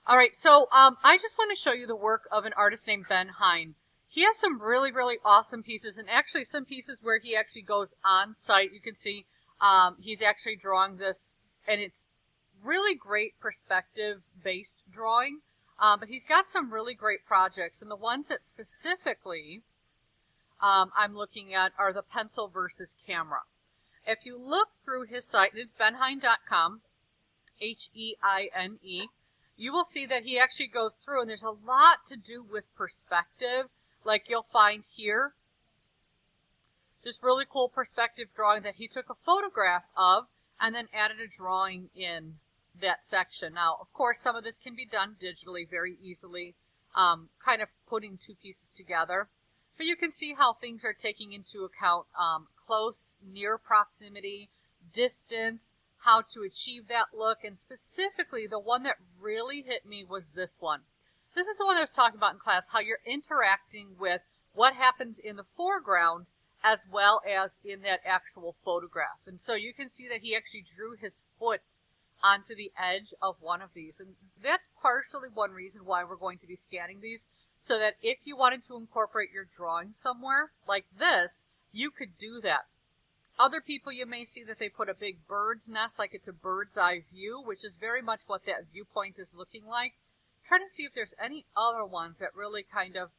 All right, so I just want to show you the work of an artist named Hein. He has some really, really awesome pieces, and actually some pieces where he actually goes on site. You can see he's actually drawing this, and it's really great perspective-based drawing. But he's got some really great projects, and the ones that specifically I'm looking at are the pencil versus camera. If you look through his site, and it's benheine.com, H-E-I-N-E, you will see that he actually goes through, and there's a lot to do with perspective, like you'll find here. This really cool perspective drawing that he took a photograph of and then added a drawing in that section. Now, of course, some of this can be done digitally very easily, kind of putting two pieces together. But you can see how things are taking into account close, near proximity, distance, how to achieve that look, and specifically the one that really hit me was this one. This is the one I was talking about in class, how you're interacting with what happens in the foreground as well as in that actual photograph. And so you can see that he actually drew his foot onto the edge of one of these. And that's partially one reason why we're going to be scanning these, so that if you wanted to incorporate your drawing somewhere like this, you could do that. Other people, you may see that they put a big bird's nest, like it's a bird's eye view, which is very much what that viewpoint is looking like. Try to see if there's any other ones that really kind of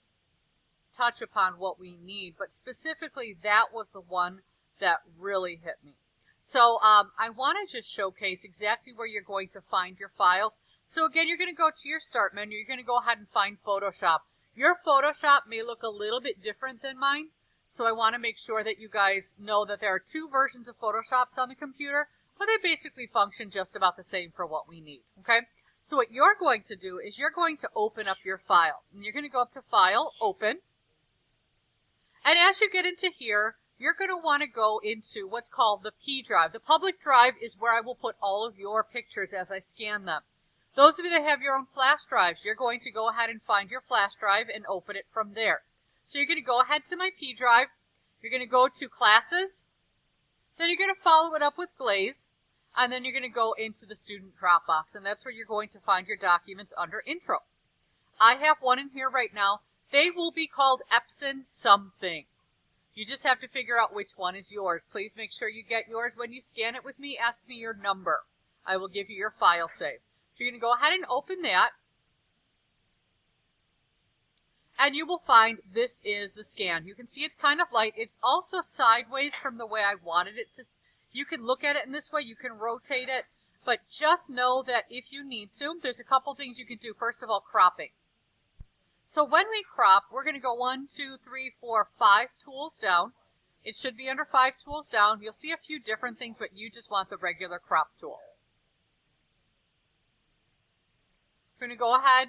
touch upon what we need, but specifically that was the one that really hit me. So I want to just showcase exactly where you're going to find your files. So again, you're going to go to your start menu, you're going to go ahead and find Photoshop. Your Photoshop may look a little bit different than mine. So I want to make sure that you guys know that there are two versions of Photoshops on the computer, but they basically function just about the same for what we need, okay? So what you're going to do is you're going to open up your file. And you're going to go up to File, Open. And as you get into here, you're going to want to go into what's called the P drive. The public drive is where I will put all of your pictures as I scan them. Those of you that have your own flash drives, you're going to go ahead and find your flash drive and open it from there. So you're going to go ahead to my P drive, you're going to go to Classes, then you're going to follow it up with Glaze, and then you're going to go into the Student Dropbox, and that's where you're going to find your documents under Intro. I have one in here right now. They will be called Epson something. You just have to figure out which one is yours. Please make sure you get yours. When you scan it with me, ask me your number. I will give you your file save. So you're going to go ahead and open that. And you will find this is the scan. You can see it's kind of light. It's also sideways from the way I wanted it to. You can look at it in this way. You can rotate it. But just know that if you need to, there's a couple things you can do. First of all, cropping. So when we crop, we're going to go 1, 2, 3, 4, 5 tools down. It should be under 5 tools down. You'll see a few different things, but you just want the regular crop tool. We're going to go ahead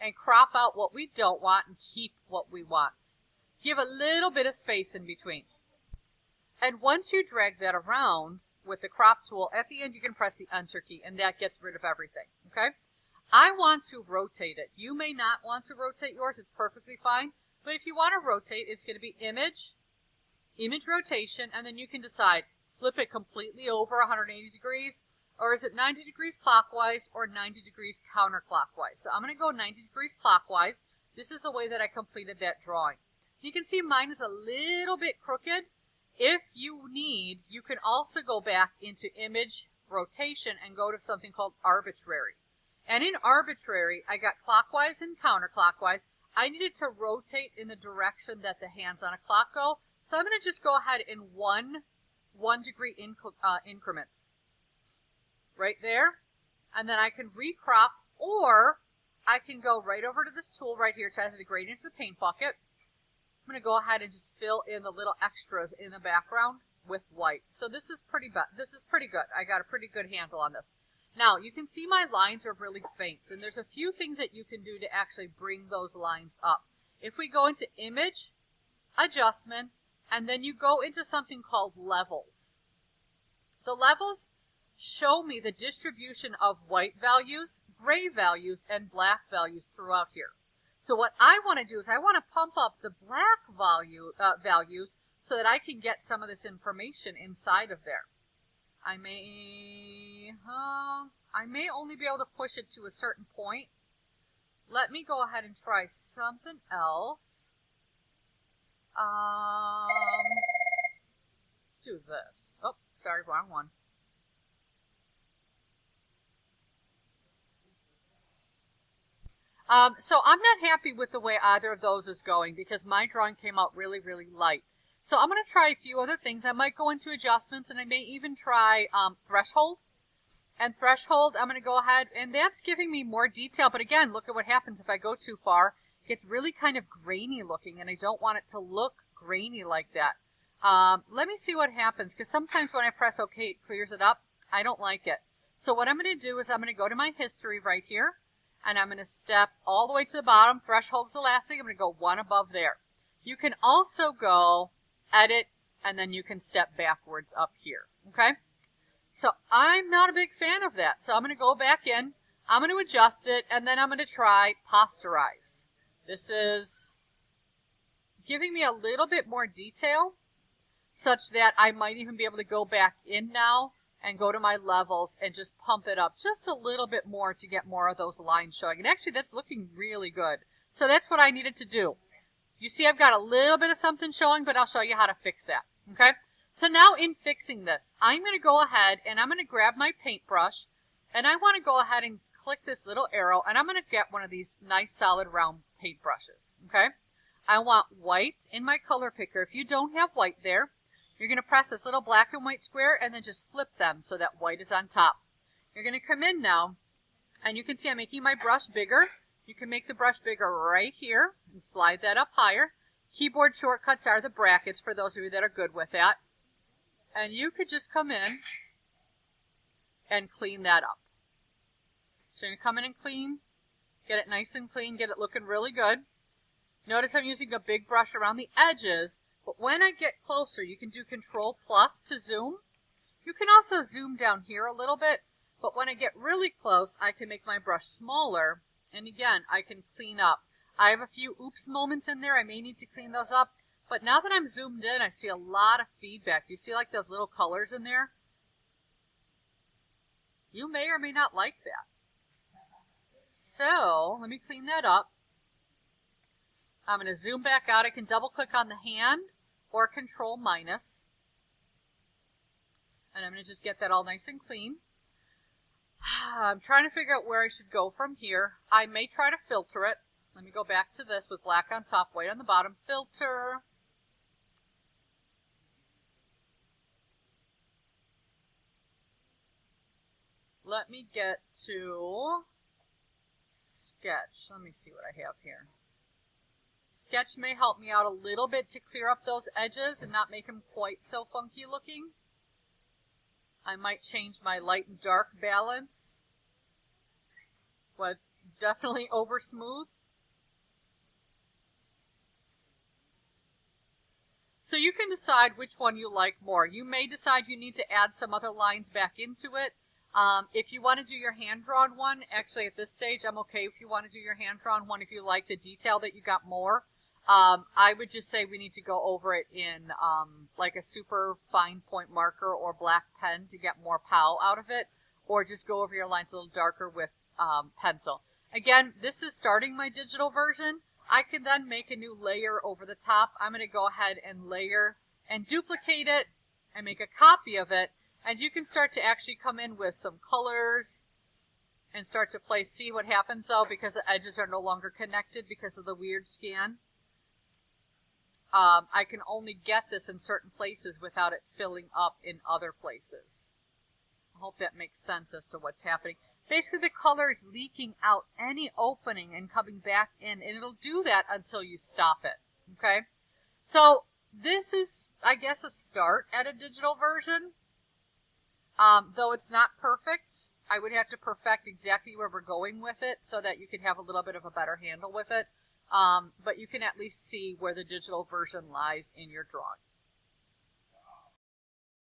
and crop out what we don't want and keep what we want. Give a little bit of space in between. And once you drag that around with the crop tool, at the end you can press the Enter key, and that gets rid of everything, okay? I want to rotate it. You may not want to rotate yours. It's perfectly fine. But if you want to rotate, it's going to be Image, Image Rotation, and then you can decide, flip it completely over 180 degrees, or is it 90 degrees clockwise or 90 degrees counterclockwise? So I'm going to go 90 degrees clockwise. This is the way that I completed that drawing. You can see mine is a little bit crooked. If you need, you can also go back into Image Rotation and go to something called Arbitrary. And in Arbitrary, I got clockwise and counterclockwise. I needed to rotate in the direction that the hands on a clock go. So I'm going to just go ahead in one degree increments. Right there. And then I can recrop, or I can go right over to this tool right here, to the gradient of the paint bucket. I'm going to go ahead and just fill in the little extras in the background with white. So this is pretty good. I got a pretty good handle on this. Now, you can see my lines are really faint, and there's a few things that you can do to actually bring those lines up. If we go into Image, Adjustments, and then you go into something called Levels. The levels show me the distribution of white values, gray values, and black values throughout here. So what I want to do is I want to pump up the black values so that I can get some of this information inside of there. I may only be able to push it to a certain point. let me go ahead and try something else. Let's do this. Oh, sorry, wrong one. So I'm not happy with the way either of those is going because my drawing came out really, really light. So I'm going to try a few other things. I might go into adjustments, and I may even try threshold. And threshold, I'm going to go ahead, and that's giving me more detail. But again, look at what happens if I go too far. It's really kind of grainy looking, and I don't want it to look grainy like that. Let me see what happens, because sometimes when I press OK, it clears it up. I don't like it. So what I'm going to do is I'm going to go to my history right here, and I'm going to step all the way to the bottom. Threshold is the last thing. I'm going to go one above there. You can also go edit, and then you can step backwards up here. Okay? So I'm not a big fan of that. So I'm going to go back in. I'm going to adjust it, and then I'm going to try posterize. This is giving me a little bit more detail, such that I might even be able to go back in now and go to my levels and just pump it up just a little bit more to get more of those lines showing. And actually, that's looking really good. So that's what I needed to do. You see I've got a little bit of something showing, but I'll show you how to fix that. Okay? So now in fixing this, I'm going to go ahead and I'm going to grab my paintbrush, and I want to go ahead and click this little arrow, and I'm going to get one of these nice solid round paintbrushes. Okay? I want white in my color picker. If you don't have white there, you're going to press this little black and white square and then just flip them so that white is on top. You're going to come in now, and you can see I'm making my brush bigger. You can make the brush bigger right here and slide that up higher. Keyboard shortcuts are the brackets for those of you that are good with that. And you could just come in and clean that up. So you're going to come in and clean, get it nice and clean, get it looking really good. Notice I'm using a big brush around the edges, but when I get closer, you can do Control plus to zoom. You can also zoom down here a little bit, but when I get really close, I can make my brush smaller, and again, I can clean up. I have a few oops moments in there. I may need to clean those up, but now that I'm zoomed in, I see a lot of feedback. Do you see like those little colors in there? You may or may not like that. So, let me clean that up. I'm going to zoom back out. I can double click on the hand or Control minus. And I'm going to just get that all nice and clean. I'm trying to figure out where I should go from here. I may try to filter it. Let me go back to this with black on top, white on the bottom. Filter. Let me get to sketch. Let me see what I have here. Sketch may help me out a little bit to clear up those edges and not make them quite so funky looking. I might change my light and dark balance. But definitely over smooth. So you can decide which one you like more. You may decide you need to add some other lines back into it. If you want to do your hand-drawn one, actually at this stage I'm okay if you want to do your hand-drawn one if you like the detail that you got more. I would just say we need to go over it in like a super fine point marker or black pen to get more pow out of it, or just go over your lines a little darker with pencil. Again, this is starting my digital version. I can then make a new layer over the top. I'm going to go ahead and layer and duplicate it and make a copy of it. And you can start to actually come in with some colors and start to play. See what happens though, because the edges are no longer connected because of the weird scan. I can only get this in certain places without it filling up in other places. I hope that makes sense as to what's happening. Basically, the color is leaking out any opening and coming back in, and it'll do that until you stop it. Okay? So this is, I guess, a start at a digital version. Though it's not perfect, I would have to perfect exactly where we're going with it so that you could have a little bit of a better handle with it. But you can at least see where the digital version lies in your drawing.